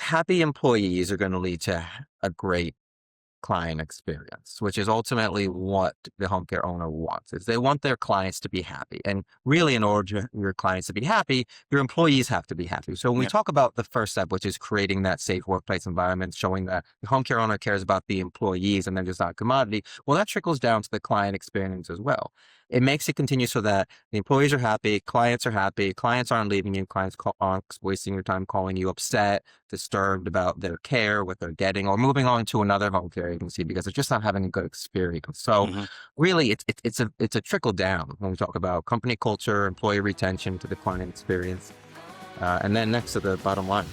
happy employees are going to lead to a great client experience, which is ultimately what the home care owner wants, is they want their clients to be happy. And really, in order for your clients to be happy, your employees have to be happy. So when we Yep. talk about the first step, which is creating that safe workplace environment, showing that the home care owner cares about the employees and they're just not a commodity, well, that trickles down to the client experience as well. It makes it continue so that the employees are happy, clients aren't leaving you, aren't wasting your time calling you upset, disturbed about their care, what they're getting, or moving on to another home care agency because they're just not having a good experience. So Hmm. really, it's a trickle down when we talk about company culture, employee retention to the client experience, and then next to the bottom line.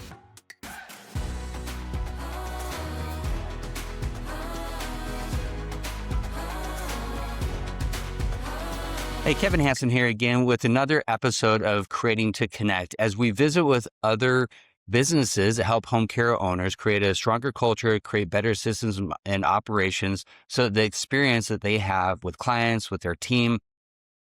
Hey, Kevin Hansen here again with another episode of Creating to Connect as we visit with other businesses that help home care owners create a stronger culture, create better systems and operations so that the experience that they have with clients, with their team,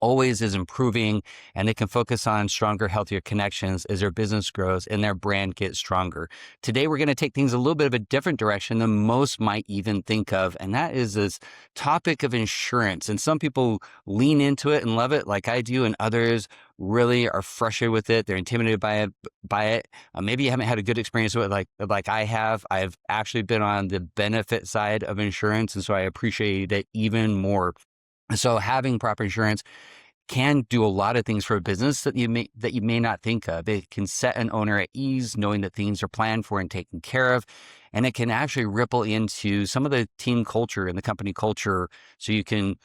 always is improving, and they can focus on stronger, healthier connections as their business grows and their brand gets stronger. Today, we're going to take things a little bit of a different direction than most might even think of, and that is this topic of insurance. And some people lean into it and love it like I do, and others really are frustrated with it. They're intimidated by it. Maybe you haven't had a good experience with it like I have. I've actually been on the benefit side of insurance, and so I appreciate it even more. So having proper insurance can do a lot of things for a business that you may not think of. It can set an owner at ease, knowing that things are planned for and taken care of, and it can actually ripple into some of the team culture and the company culture, so you can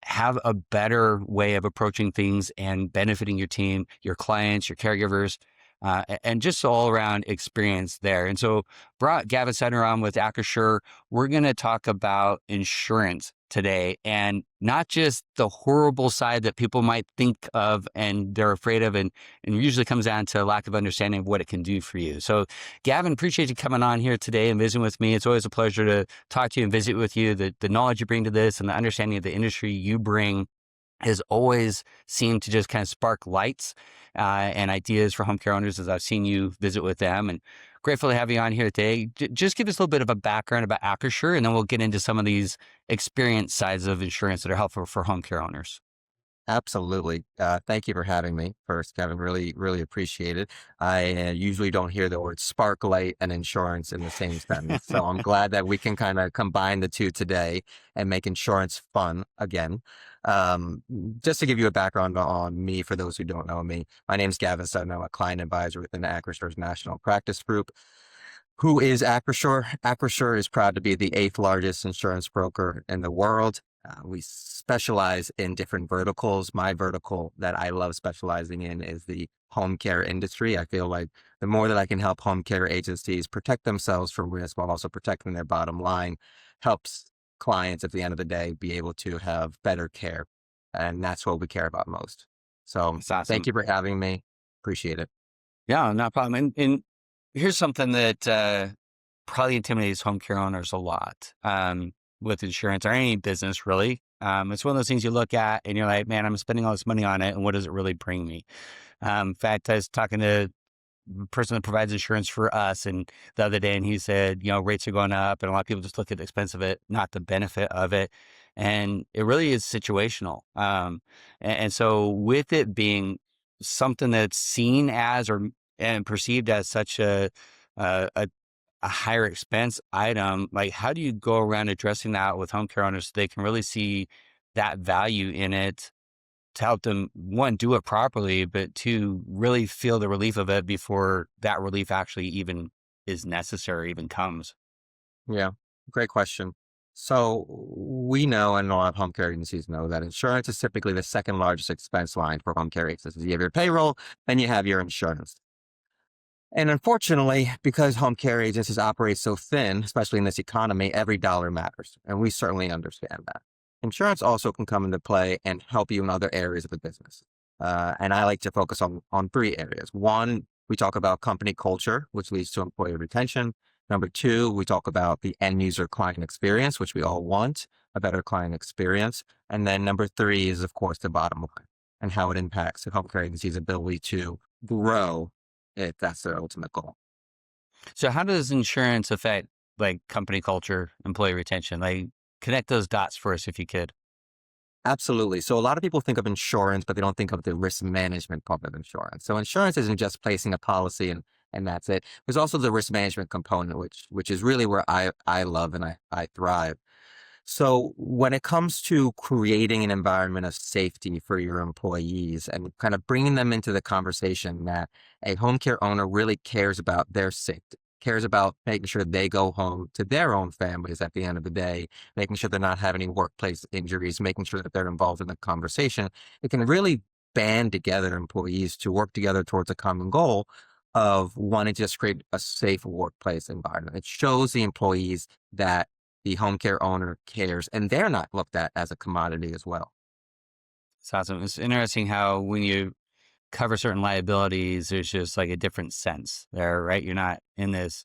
have a better way of approaching things and benefiting your team, your clients, your caregivers, and just all around experience there. And so brought Gavin Studner on with Acrisure. We're going to talk about insurance today, and not just the horrible side that people might think of and they're afraid of, and usually comes down to a lack of understanding of what it can do for you. So Gavin, appreciate you coming on here today and visiting with me. It's always a pleasure to talk to you and visit with you. The knowledge you bring to this and the understanding of the industry you bring has always seemed to just kind of spark lights and ideas for home care owners as I've seen you visit with them. And grateful to have you on here today. Just give us a little bit of a background about Acrisure, and then we'll get into some of these experience sides of insurance that are helpful for home care owners. Absolutely. Thank you for having me first, Kevin. Really, really appreciate it. I usually don't hear the word sparklight and insurance in the same sentence. So I'm glad that we can kind of combine the two today and make insurance fun again. Um, just to give you a background on me, for those who don't know me, my name is Gavin Studner. I'm a client advisor within Acrisure's National Practice Group. Who is Acrisure? Acrisure is proud to be the eighth largest insurance broker in the world. We specialize in different verticals. My vertical that I love specializing in is the home care industry. I feel like the more that I can help home care agencies protect themselves from risk while also protecting their bottom line helps clients at the end of the day be able to have better care. And that's what we care about most. So It's thank awesome. you for having me. Appreciate it. Yeah, no problem. And here's something that probably intimidates home care owners a lot with insurance or any business, really. It's one of those things you look at and you're like, man, I'm spending all this money on it, and what does it really bring me? In fact, I was talking to the person that provides insurance for us and the other day, and he said, rates are going up, and a lot of people just look at the expense of it, not the benefit of it. And it really is situational. And so with it being something that's seen as and perceived as such a, a a higher expense item, like how do you go around addressing that with home care owners so they can really see that value in it to help them, one, do it properly, but two, really feel the relief of it before that relief actually even is necessary, even comes. Yeah, great question. So we know, and a lot of home care agencies know, that insurance is typically the second largest expense line for home care agencies. You have your payroll, then you have your insurance. And unfortunately, because home care agencies operate so thin, especially in this economy, every dollar matters. And we certainly understand that. Insurance also can come into play and help you in other areas of the business. And I like to focus on three areas. One, we talk about company culture, which leads to employee retention. Number two, we talk about the end user client experience, which we all want, a better client experience. And then number three is, of course, the bottom line and how it impacts the home care agency's ability to grow if that's their ultimate goal. So how does insurance affect like company culture, employee retention? Like connect those dots for us if you could. Absolutely. So a lot of people think of insurance, but they don't think of the risk management part of insurance. So insurance isn't just placing a policy and that's it. There's also the risk management component, which is really where I love and I thrive. So when it comes to creating an environment of safety for your employees and kind of bringing them into the conversation that a home care owner really cares about their safety, cares about making sure they go home to their own families at the end of the day, making sure they're not having any workplace injuries, making sure that they're involved in the conversation, it can really band together employees to work together towards a common goal of wanting to just create a safe workplace environment. It shows the employees that the home care owner cares, and they're not looked at as a commodity as well. It's awesome. It's interesting how when you cover certain liabilities, there's just like a different sense there, right? You're not in this,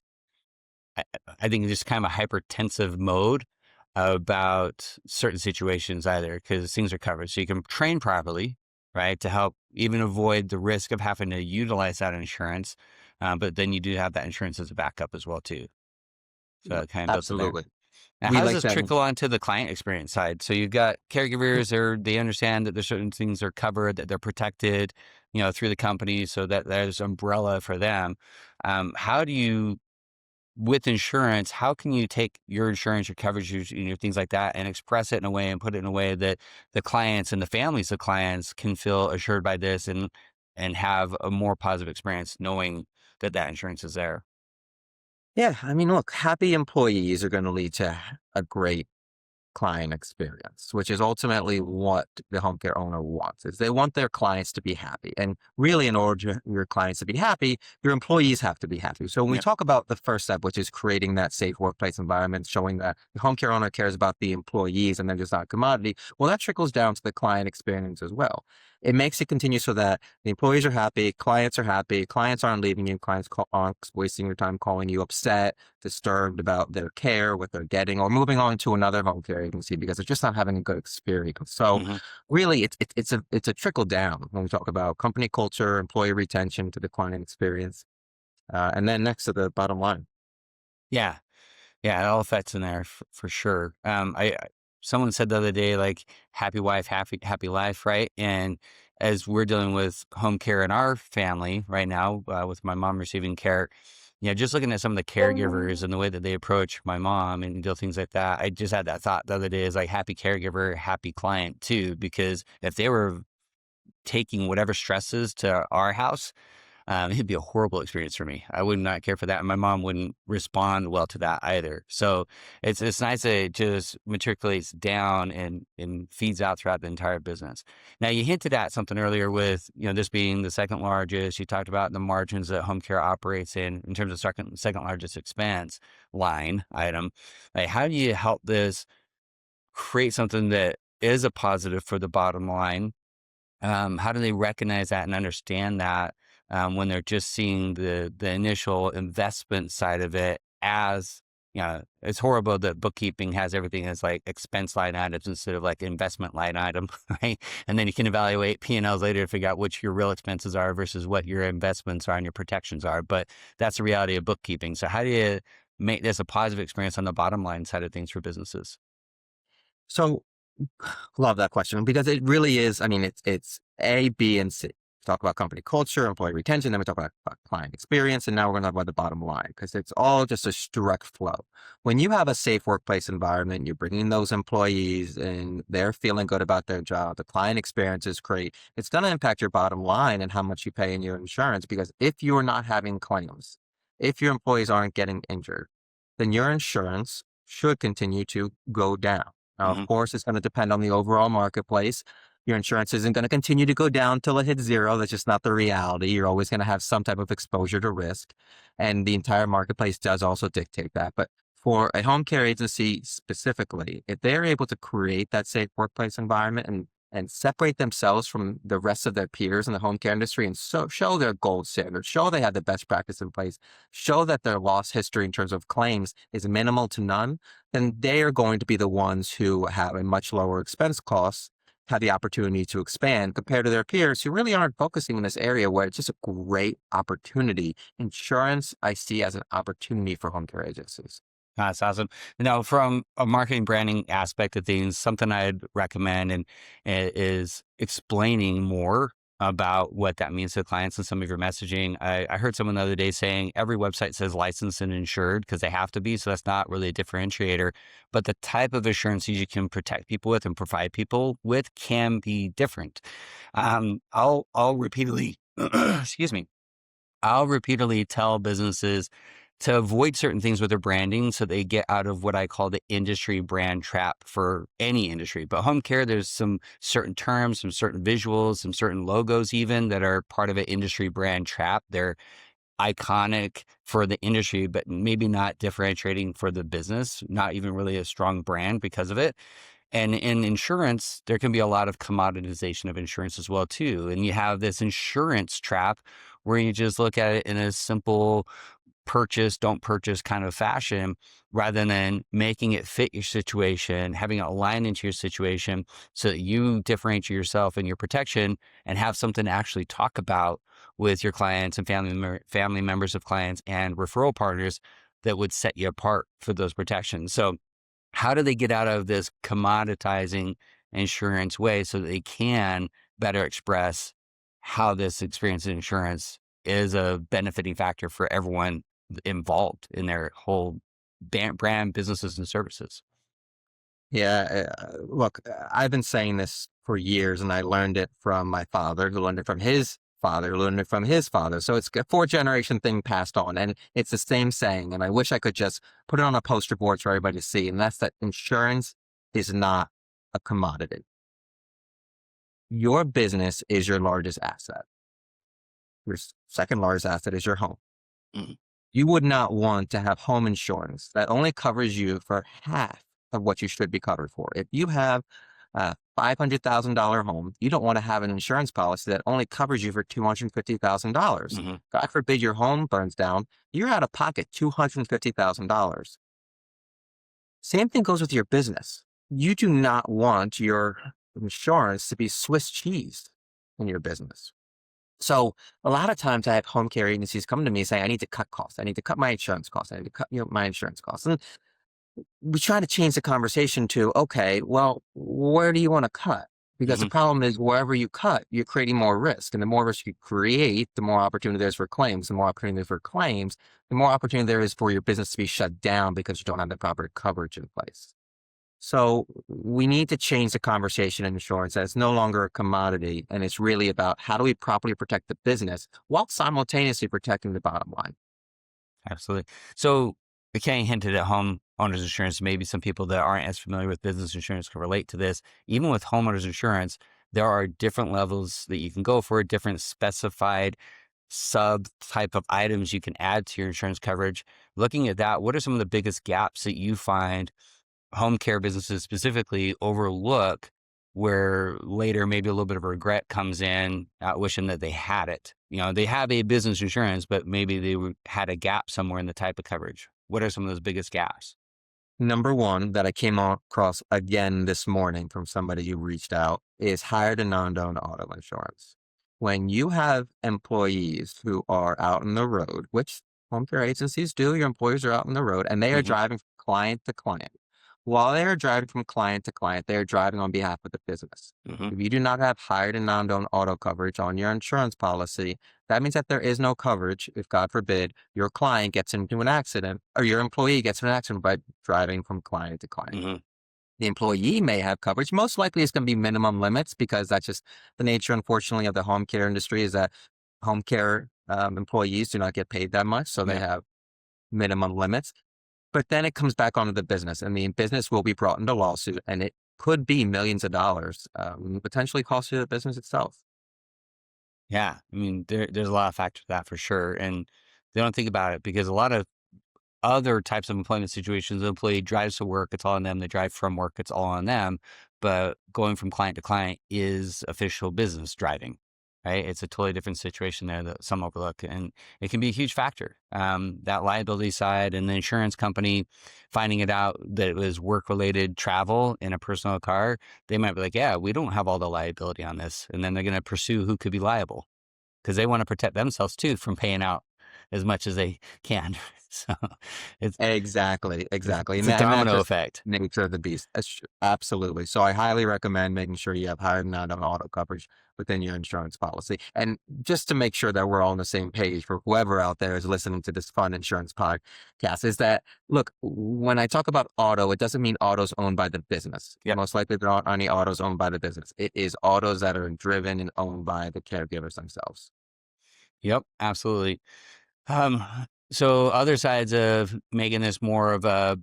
I, I think, just kind of a hypertensive mode about certain situations either because things are covered. So you can train properly, right, to help even avoid the risk of having to utilize that insurance. But then you do have that insurance as a backup as well, too. So Yep, it kind of builds in there. absolutely. Now, We how does like this that. trickle onto the client experience side? So you've got caregivers, they understand that there's certain things are covered, that they're protected, through the company, so that there's umbrella for them. How do you, with insurance, how can you take your insurance, your coverage, your things like that, and express it in a way and put it in a way that the clients and the families of clients can feel assured by this and have a more positive experience knowing that that insurance is there? Yeah, I mean, look, happy employees are going to lead to a great client experience, which is ultimately what the home care owner wants, is they want their clients to be happy. And really, in order for your clients to be happy, your employees have to be happy. So when we Yep. talk about the first step, which is creating that safe workplace environment, showing that the home care owner cares about the employees and they're just not a commodity, well, that trickles down to the client experience as well. It makes it continue so that the employees are happy, clients aren't leaving you, aren't wasting your time calling you upset, disturbed about their care, what they're getting, or moving on to another home care agency because they're just not having a good experience. So Hmm. really it's a trickle down when we talk about company culture, employee retention to the client experience. And then next to the bottom line. Yeah. Yeah, it all affects in there for sure. Someone said the other day, like, happy wife, happy life, right? And as we're dealing with home care in our family right now, with my mom receiving care, just looking at some of the caregivers and the way that they approach my mom and do things like that, I just had that thought the other day is like happy caregiver, happy client too, because if they were taking whatever stresses to our house, it'd be a horrible experience for me. I would not care for that, and my mom wouldn't respond well to that either. So it's nice that it just matriculates down and feeds out throughout the entire business. Now you hinted at something earlier with this being the second largest. You talked about the margins that home care operates in terms of second largest expense line item. Like how do you help this create something that is a positive for the bottom line? How do they recognize that and understand that when they're just seeing the initial investment side of it as it's horrible that bookkeeping has everything as like expense line items instead of like investment line item, right? And then you can evaluate P&Ls later to figure out which your real expenses are versus what your investments are and your protections are. But that's the reality of bookkeeping. So how do you make this a positive experience on the bottom line side of things for businesses? So love that question because it really is. I mean, it's A, B, and C. Talk about company culture, employee retention, then we talk about client experience, and now we're going to talk about the bottom line because it's all just a direct flow. When you have a safe workplace environment, you're bringing those employees and they're feeling good about their job. The client experience is great. It's going to impact your bottom line and how much you pay in your insurance because if you're not having claims, if your employees aren't getting injured, then your insurance should continue to go down. Now, of Hmm. course, it's going to depend on the overall marketplace. Your insurance isn't going to continue to go down till it hits zero. That's just not the reality. You're always going to have some type of exposure to risk. And the entire marketplace does also dictate that. But for a home care agency specifically, if they're able to create that safe workplace environment and separate themselves from the rest of their peers in the home care industry and show their gold standard, show they have the best practice in place, show that their loss history in terms of claims is minimal to none, then they are going to be the ones who have a much lower expense cost have the opportunity to expand compared to their peers who really aren't focusing in this area where it's just a great opportunity. Insurance, I see as an opportunity for home care agencies. That's awesome. Now, from a marketing branding aspect of things, something I'd recommend is explaining more about what that means to clients and some of your messaging. I heard someone the other day saying every website says licensed and insured because they have to be. So that's not really a differentiator. But the type of assurances you can protect people with and provide people with can be different. I'll repeatedly, excuse me, I'll repeatedly tell businesses to avoid certain things with their branding so they get out of what I call the industry brand trap for any industry. But home care, there's some certain terms, some certain visuals, some certain logos even that are part of an industry brand trap. They're iconic for the industry, but maybe not differentiating for the business, not even really a strong brand because of it. And in insurance, there can be a lot of commoditization of insurance as well too. And you have this insurance trap where you just look at it in a simple purchase, don't purchase kind of fashion, rather than making it fit your situation, having it align into your situation so that you differentiate yourself and your protection and have something to actually talk about with your clients and family members of clients and referral partners that would set you apart for those protections. So how do they get out of this commoditizing insurance way so that they can better express how this experience in insurance is a benefiting factor for everyone involved in their whole brand, businesses, and services? Yeah, look, I've been saying this for years, and I learned it from my father, who learned it from his father, who learned it from his father. So it's a four-generation thing passed on, and it's the same saying. And I wish I could just put it on a poster board for everybody to see, and that's that insurance is not a commodity. Your business is your largest asset. Your second largest asset is your home. Mhm. You would not want to have home insurance that only covers you for half of what you should be covered for. If you have a $500,000 home, you don't want to have an insurance policy that only covers you for $250,000. Mhm. God forbid your home burns down, you're out of pocket $250,000. Same thing goes with your business. You do not want your insurance to be Swiss cheese in your business. So a lot of times I have home care agencies come to me saying, I need to cut costs. I need to cut my insurance costs. I need to cut my insurance costs. And we try to change the conversation to, okay, well, where do you want to cut? Because the Mhm. problem is wherever you cut, you're creating more risk. And the more risk you create, the more opportunity there is for claims. The more opportunity there is for claims, the more opportunity there is for your business to be shut down because you don't have the proper coverage in place. So we need to change the conversation in insurance that it's no longer a commodity and it's really about how do we properly protect the business while simultaneously protecting the bottom line. Absolutely. So, we kind of hinted at home owners insurance. Maybe some people that aren't as familiar with business insurance can relate to this. Even with homeowners insurance, there are different levels that you can go for, different specified sub type of items you can add to your insurance coverage. Looking at that, what are some of the biggest gaps that you find home care businesses specifically overlook, where later maybe a little bit of regret comes in, wishing that they had it? They have a business insurance, but maybe they had a gap somewhere in the type of coverage. What are some of those biggest gaps? Number one that I came across again this morning from somebody who reached out is hired and non-owned auto insurance. When you have employees who are out on the road, which home care agencies do, your employees are out on the road and they are Hmm. driving from client to client. While they are driving from client to client, they are driving on behalf of the business. Hmm. If you do not have hired and non-owned auto coverage on your insurance policy, that means that there is no coverage if, God forbid, your client gets into an accident or your employee gets in an accident by driving from client to client. Hmm. The employee may have coverage. Most likely it's going to be minimum limits because that's just the nature, unfortunately, of the home care industry is that home care employees do not get paid that much. So they Yeah. have minimum limits. But then it comes back onto the business and the business will be brought into lawsuit and it could be millions of dollars, potentially cost you the business itself. Yeah. I mean, there's a lot of factors to that for sure. And they don't think about it because a lot of other types of employment situations, the employee drives to work, it's all on them. They drive from work, it's all on them. But going from client to client is official business driving. right? It's a totally different situation there that some overlook, and it can be a huge factor. That liability side and the insurance company finding it out that it was work-related travel in a personal car, they might be like, yeah, we don't have all the liability on this. And then they're going to pursue who could be liable because they want to protect themselves too from paying out as much as they can. So it's, Exactly, exactly, it's and a that's domino just effect. nature of the beast. Absolutely. So I highly recommend making sure you have higher amount of auto coverage within your insurance policy. And just to make sure that we're all on the same page for whoever out there is listening to this fun insurance podcast, is that look, when I talk about auto, it doesn't mean autos owned by the business. Yep. Most likely there aren't any autos owned by the business. It is autos that are driven and owned by the caregivers themselves. Yep. Absolutely. Um, so other sides of making this more of a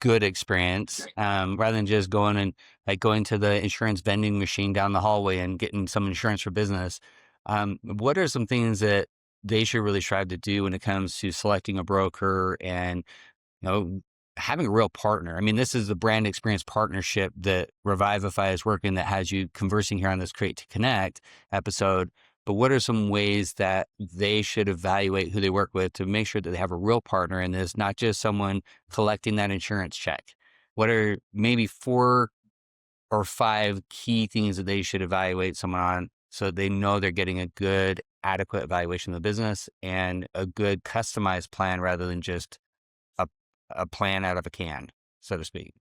good experience, rather than just going and like going to the insurance vending machine down the hallway and getting some insurance for business. What are some things that they should really strive to do when it comes to selecting a broker and, having a real partner? I mean, this is the brand experience partnership that Revivify is working that has you conversing here on this Create to Connect episode. But what are some ways that they should evaluate who they work with to make sure that they have a real partner in this, not just someone collecting that insurance check? What are maybe 4 or 5 key things that they should evaluate someone on so they know they're getting a good, adequate evaluation of the business and a good customized plan rather than just a, a plan out of a can, so to speak?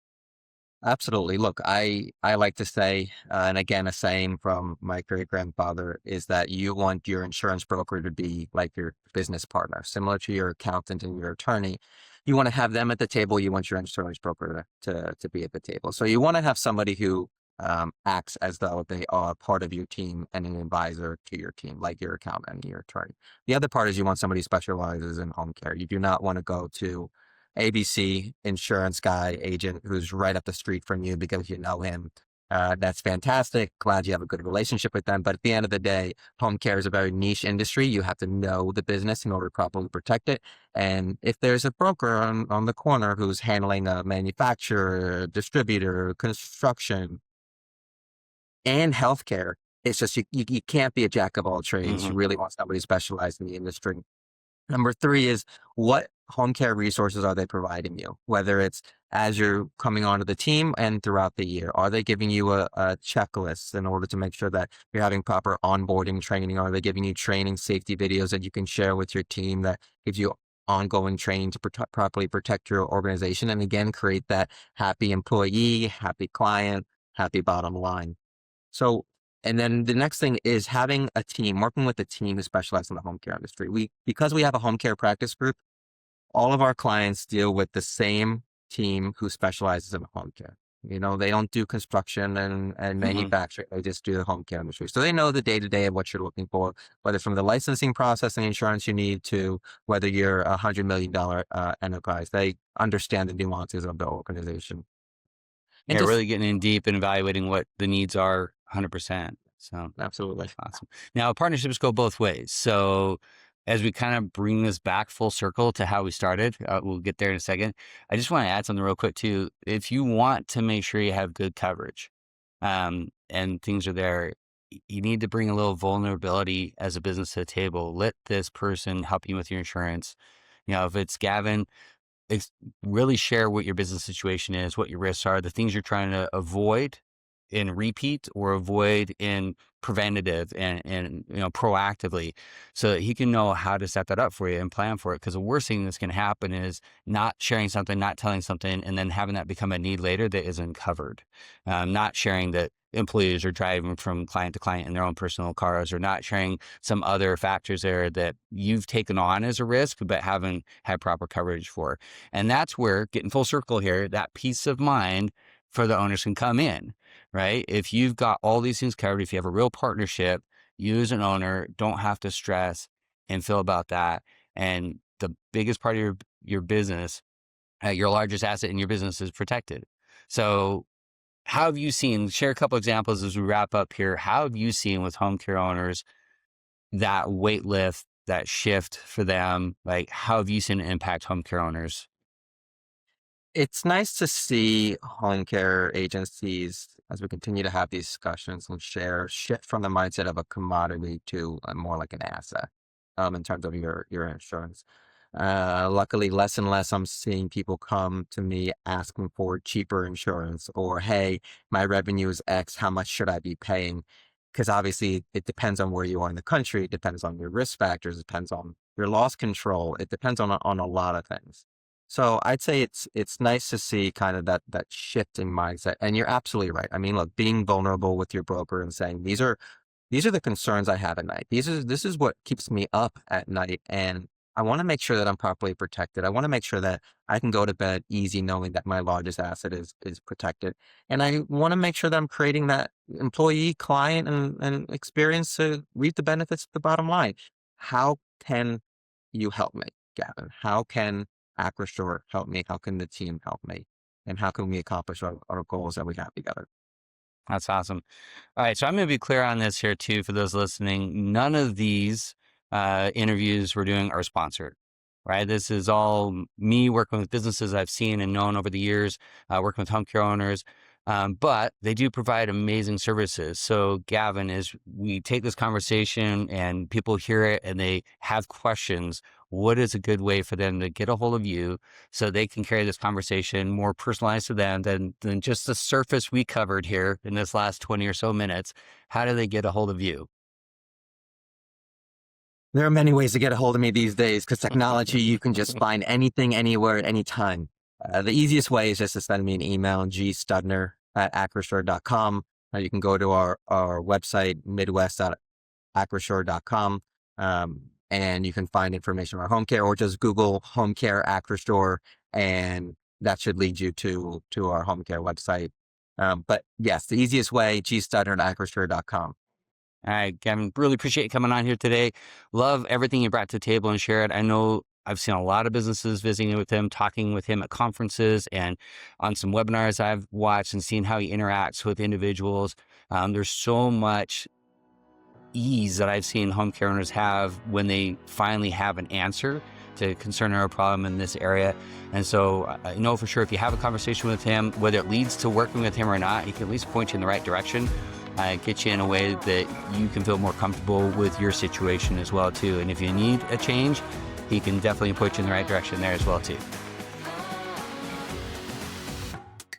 Absolutely. Look, I like to say, and again, a saying from my great grandfather is that you want your insurance broker to be like your business partner, similar to your accountant and your attorney. You want to have them at the table. You want your insurance broker to be at the table. So you want to have somebody who acts as though they are part of your team and an advisor to your team, like your accountant and your attorney. The other part is you want somebody who specializes in home care. You do not want to go to ABC insurance guy agent who's right up the street from you because you know him. That's fantastic. Glad you have a good relationship with them. But at the end of the day, home care is a very niche industry. You have to know the business in order to properly protect it. And if there's a broker on the corner who's handling a manufacturer, distributor, construction, and healthcare, it's just you can't be a jack of all trades. You Hmm. really want somebody specialized in the industry. Number 3 is what home care resources are they providing you? Whether it's as you're coming onto the team and throughout the year. Are they giving you a checklist in order to make sure that you're having proper onboarding training? Are they giving you training safety videos that you can share with your team that gives you ongoing training to properly protect your organization? And again, create that happy employee, happy client, happy bottom line. So, and then the next thing is having a team, working with a team who specializes in the home care industry. Because we have a home care practice group, all of our clients deal with the same team who specializes in home care. They don't do construction and Hmm. manufacturing. They just do the home care industry. So they know the day to day of what you're looking for, whether from the licensing process and insurance you need to whether you're $100 million enterprise. They understand the nuances of the organization. And Yeah, just really getting in deep and evaluating what the needs are 100%. So absolutely. that's awesome. Now, partnerships go both ways. So, as we kind of bring this back full circle to how we started, we'll get there in a second. I just want to add something real quick too. If you want to make sure you have good coverage, and things are there, you need to bring a little vulnerability as a business to the table. Let this person help you with your insurance. If it's Gavin, ex- really share what your business situation is, what your risks are, the things you're trying to avoid in repeat or avoid in preventative and proactively, so that he can know how to set that up for you and plan for it. Because the worst thing that's going to happen is not sharing something, not telling something, and then having that become a need later that isn't covered. Not sharing that employees are driving from client to client in their own personal cars, or not sharing some other factors there that you've taken on as a risk but haven't had proper coverage for. And that's where, getting full circle here, that peace of mind for the owners can come in, right? If you've got all these things covered, if you have a real partnership, you as an owner don't have to stress and feel about that. And the biggest part of your business, your largest asset in your business, is protected. So how have you seen, share a couple examples as we wrap up here. How have you seen with home care owners that weight lift, that shift for them? Like, how have you seen it impact home care owners? It's nice to see home care agencies, as we continue to have these discussions and share, shift from the mindset of a commodity to more like an asset, in terms of your insurance. Luckily, less and less I'm seeing people come to me asking for cheaper insurance or, hey, my revenue is X, how much should I be paying? Because obviously it depends on where you are in the country, it depends on your risk factors, it depends on your loss control, it depends on a lot of things. So I'd say it's nice to see kind of that shift in mindset. And you're absolutely right. I mean, look, being vulnerable with your broker and saying these are the concerns I have at night. This is what keeps me up at night. And I want to make sure that I'm properly protected. I want to make sure that I can go to bed easy knowing that my largest asset is protected. And I want to make sure that I'm creating that employee, client, and experience to reap the benefits of the bottom line. How can you help me, Gavin? How can Acrosure help me? How can the team help me? And how can we accomplish our goals that we have together? That's awesome. All right, so I'm going to be clear on this here too for those listening. None of these interviews we're doing are sponsored, right? This is all me working with businesses I've seen and known over the years, working with home care owners. But they do provide amazing services. So, Gavin, as we take this conversation and people hear it and they have questions, what is a good way for them to get a hold of you so they can carry this conversation more personalized to them than just the surface we covered here in this last 20 or so minutes? How do they get a hold of you? There are many ways to get a hold of me these days because technology, you can just find anything, anywhere, anytime. The easiest way is just to send me an email, gstudner@acrosure.com. You can go to our website, midwest.acrosure.com, and you can find information about home care or just Google home care Acrosure, and that should lead you to our home care website. But yes, the easiest way, gstudner@acrosure.com. All right, Gavin, really appreciate you coming on here today. Love everything you brought to the table and shared. I know I've seen a lot of businesses visiting with him, talking with him at conferences and on some webinars I've watched and seen how he interacts with individuals. There's so much ease that I've seen home care owners have when they finally have an answer to concern or a problem in this area. And so I know for sure if you have a conversation with him, whether it leads to working with him or not, he can at least point you in the right direction. Get you in a way that you can feel more comfortable with your situation as well too. And if you need a change, he can definitely put you in the right direction there as well too.